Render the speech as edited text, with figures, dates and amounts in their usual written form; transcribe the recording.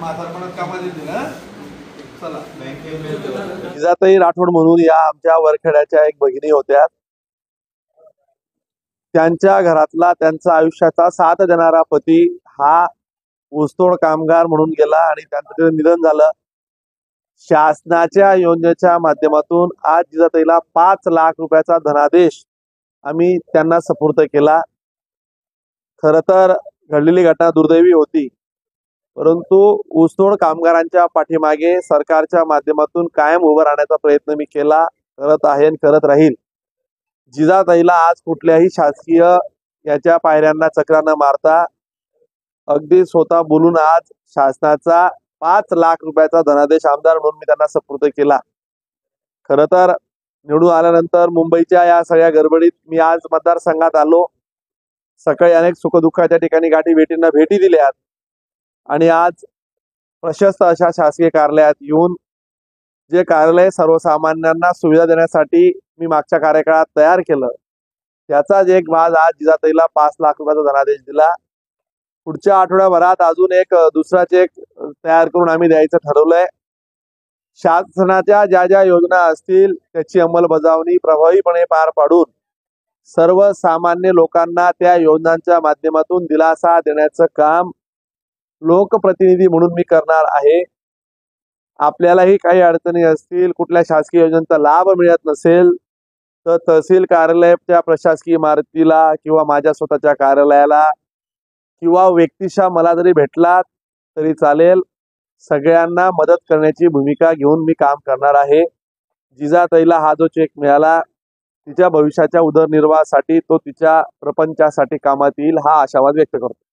म्हातारपणात कामात येतील ना. चला. जिजाताई राठोड म्हणून या आमच्या वरखेड्याच्या एक भगिनी होत्या. त्यांच्या घरातला त्यांचा आयुष्याचा साथ देणारा पती हा ऊसतोड कामगार म्हणून गेला आणि त्यांचं निधन झालं. शासनाच्या योजनेच्या माध्यमातून आज जिजाताईला 5 लाख रुपयाचा धनादेश आम्ही त्यांना सुपूर्द केला. खरं तर घडलेली घटना दुर्दैवी होती, परंतु ऊसतोड कामगारांच्या पाठीमागे सरकारच्या माध्यमातून कायम उभं राहण्याचा प्रयत्न मी केला, करत आहे आणि करत राहील. जिजाताईला आज कुठल्याही शासकीय याच्या पायऱ्यांना चक्रा न मारता अगदी स्वतः बोलून आज शासनाचा 5 लाख रुपयाचा धनादेश आमदार म्हणून मी त्यांना सुपूर्द केला. खरं तर निवडून आल्यानंतर मुंबईच्या या सगळ्या गडबडीत मी आज मतदारसंघात आलो. सकाळी अनेक सुखदुःखाच्या ठिकाणी भेटींना भेटी दिल्यात आणि आज प्रशस्त अशा शासकीय कार्यालयात येऊन जे कार्यालय सर्वसामान्यांना सुविधा देण्यासाठी मी मागच्या कार्यकाळात तयार केलं, त्याचाच एक भाग आज जिजाताईला 5 लाख रुपयाचा धनादेश दिला. पुढच्या आठवड्याभरात अजून एक दुसरा चेक तयार करून आम्ही द्यायचं ठरवलंय. शासनाच्या ज्या ज्या योजना असतील त्याची अंमलबजावणी प्रभावीपणे पार पाडून सर्वसामान्य लोकांना त्या योजनांच्या माध्यमातून दिलासा देण्याचं काम लोकप्रतिनिधी म्हणून मी करणार आहे. आपल्यालाही काही अडचणी असतील, कुठल्या शासकीय योजनांचा लाभ मिळत नसेल तर तहसील कार्यालयाच्या प्रशासकीय इमारतीला किंवा माझ्या स्वतःच्या कार्यालयाला किंवा व्यक्तिशः मला जरी भेटलात तरी चालेल. सगळ्यांना मदत करण्याची भूमिका घेऊन मी काम करणार आहे. जिजाताईला हा जो चेक मिळाला तिच्या भविष्याच्या उदरनिर्वाहासाठी, तो तिच्या प्रपंचासाठी कामात येईल हा आशावाद व्यक्त करतो.